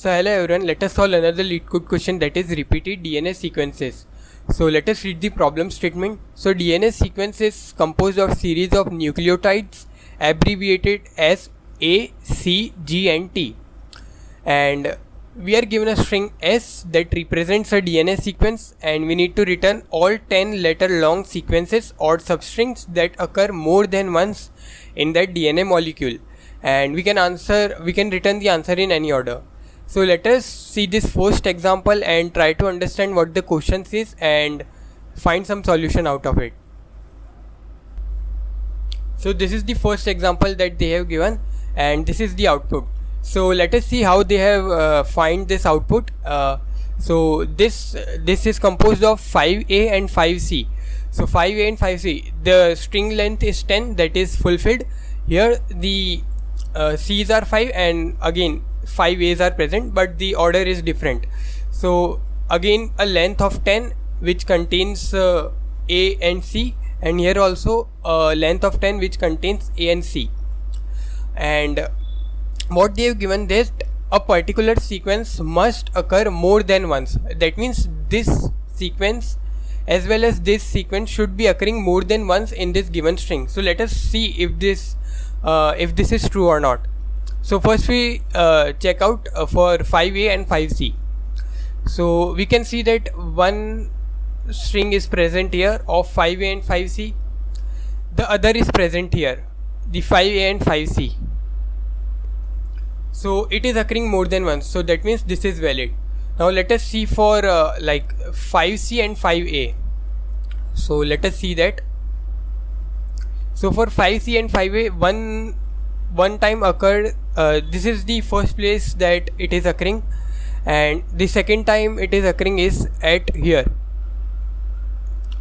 So hello everyone, let us solve another LeetCode question, that is repeated DNS sequences. So let us read the problem statement. So DNS sequence is composed of series of nucleotides abbreviated as A, C, G and T. And we are given a string S that represents a DNS sequence, and we need to return all 10 letter long sequences or substrings that occur more than once in that DNA molecule. And we can return the answer in any order. So let us see this first example and try to understand what the question is and find some solution out of it. So this is the first example that they have given, and this is the output. So let us see how they have find this output. So this is composed of 5A and 5C. So 5A and 5C, the string length is 10, that is fulfilled. Here the C's are 5 and again 5 A's are present, but the order is different. So again a length of 10 which contains A and C, and here also a length of 10 which contains A and C. And what they have given, that a particular sequence must occur more than once. That means this sequence as well as this sequence should be occurring more than once in this given string. So let us see if this is true or not. So first we check out for 5A and 5C. So we can see that one string is present here of 5A and 5C. The other is present here, the 5A and 5C. So it is occurring more than once. So that means this is valid. Now let us see for like 5C and 5A. So let us see that. So for 5C and 5A, one time occurred, this is the first place that it is occurring, and the second time it is occurring is at here.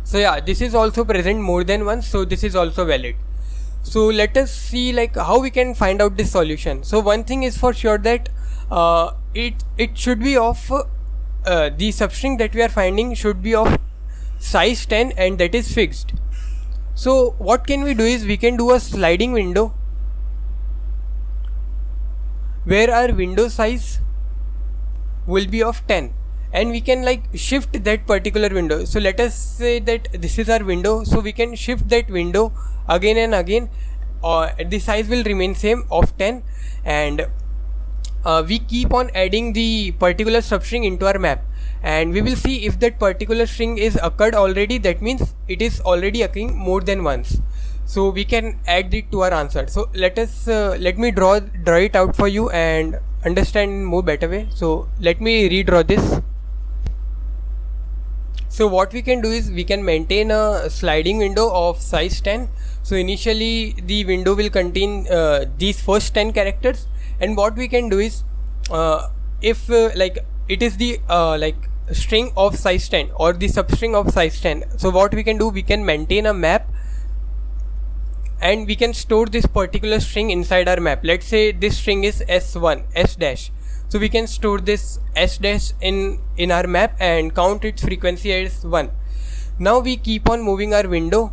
So yeah, this is also present more than once, so this is also valid. So let us see like how we can find out this solution. So one thing is for sure that it should be of the substring that we are finding should be of size 10, and that is fixed. So what can we do is we can do a sliding window where our window size will be of 10, and we can like shift that particular window. So let us say that this is our window, so we can shift that window again and again, the size will remain same of 10, and we keep on adding the particular substring into our map, and we will see if that particular string is occurred already, that means it is already occurring more than once. So we can add it to our answer. So let me draw it out for you and understand in more better way. So let me redraw this. So what we can do is we can maintain a sliding window of size 10. So initially the window will contain these first 10 characters, and what we can do is if like it is the like string of size 10 or the substring of size 10, so what we can do, we can maintain a map and we can store this particular string inside our map. Let's say this string is S1, S dash. So we can store this S dash in our map and count its frequency as 1. Now we keep on moving our window,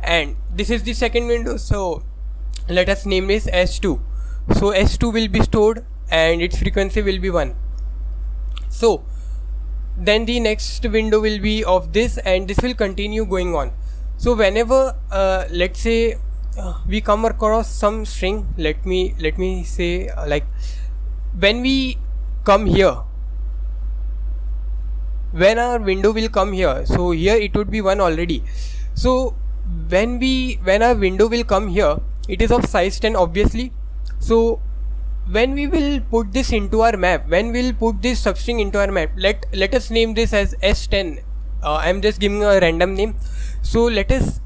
and this is the second window. So let us name this S2. So S2 will be stored and its frequency will be 1. So then the next window will be of this, and this will continue going on. So whenever let's say we come across some string, let me say like when we come here, when our window will come here, so here it would be 1 already. So when our window will come here, it is of size 10 obviously. So when we will put this into our map, when we'll put this substring into our map, let us name this as S10. I'm just giving a random name. So let us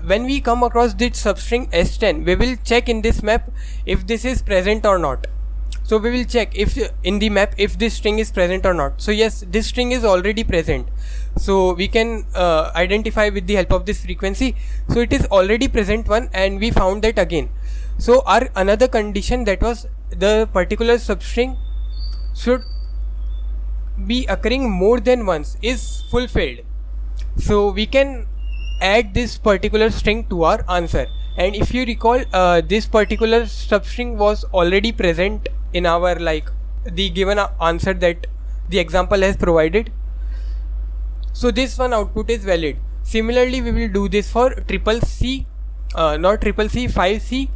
when we come across this substring S10, we will check in this map if this is present or not. So we will check if in the map if this string is present or not. So yes, this string is already present, so we can identify with the help of this frequency. So it is already present one, and we found that again. So our another condition, that was the particular substring should be occurring more than once, is fulfilled. So we can add this particular string to our answer, and if you recall, this particular substring was already present in our like the given answer that the example has provided. So this one output is valid. Similarly, we will do this for triple C, not triple C, 5C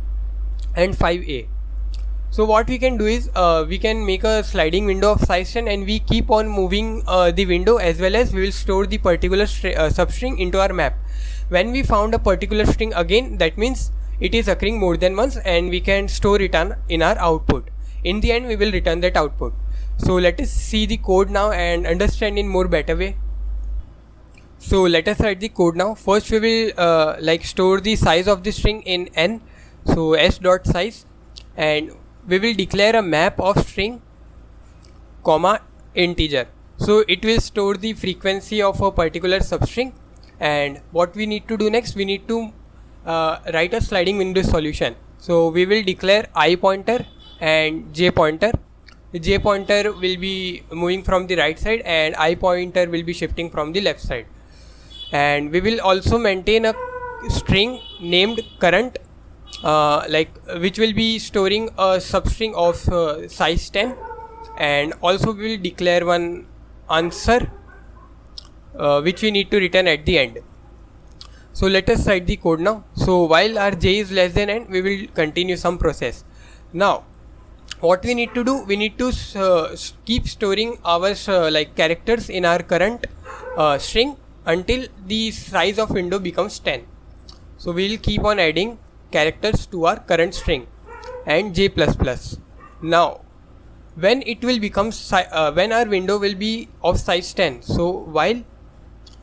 and 5A. So what we can do is we can make a sliding window of size 10 and we keep on moving the window, as well as we will store the particular substring into our map. When we found a particular string again, that means it is occurring more than once, and we can store it in our output. In the end, we will return that output. So let us see the code now and understand in more better way. So let us write the code now. First we will like store the size of the string in n, so s dot size, and we will declare a map of string comma integer. So it will store the frequency of a particular substring. And what we need to do next, we need to write a sliding window solution. So we will declare I pointer and j pointer. The j pointer will be moving from the right side and I pointer will be shifting from the left side. And we will also maintain a string named current, which will be storing a substring of size 10, and also we will declare one answer which we need to return at the end. So let us write the code now. So while our j is less than n, we will continue some process. Now what we need to do, we need to keep storing our characters in our current string until the size of window becomes 10. So we will keep on adding characters to our current string and j++. Now when it will become when our window will be of size 10, so while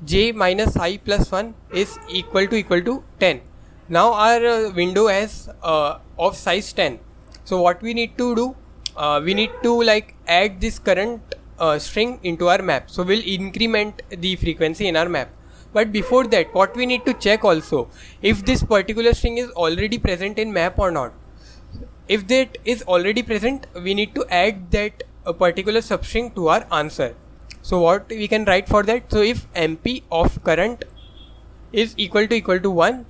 j minus I plus 1 is equal to 10, now our window has of size 10. So what we need to do, we need to add this current string into our map. So we'll increment the frequency in our map. But before that, what we need to check also, if this particular string is already present in map or not. If that is already present, we need to add that particular substring to our answer. So what we can write for that, so if mp of current is equal to 1,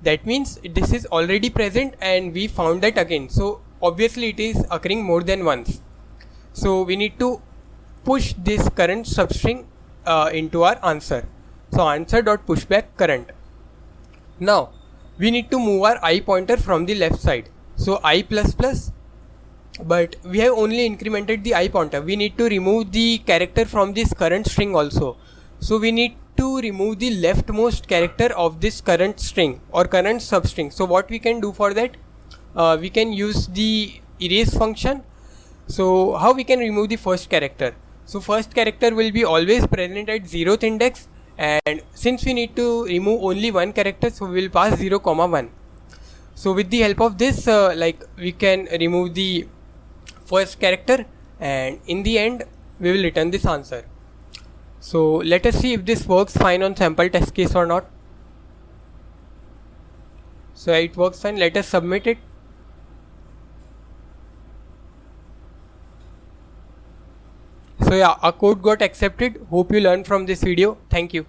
that means this is already present and we found that again. So obviously it is occurring more than once. So we need to push this current substring into our answer. So answer dot pushback current. Now we need to move our I pointer from the left side. So I++, but we have only incremented the I pointer. We need to remove the character from this current string also. So we need to remove the leftmost character of this current string or current substring. So what we can do for that, we can use the erase function. So how we can remove the first character? So first character will be always present at 0th index, and since we need to remove only one character, so we will pass 0, 1. So with the help of this, we can remove the first character, and in the end we will return this answer. So let us see if this works fine on sample test case or not. So it works fine. Let us submit it. So yeah, our code got accepted. Hope you learned from this video. Thank you.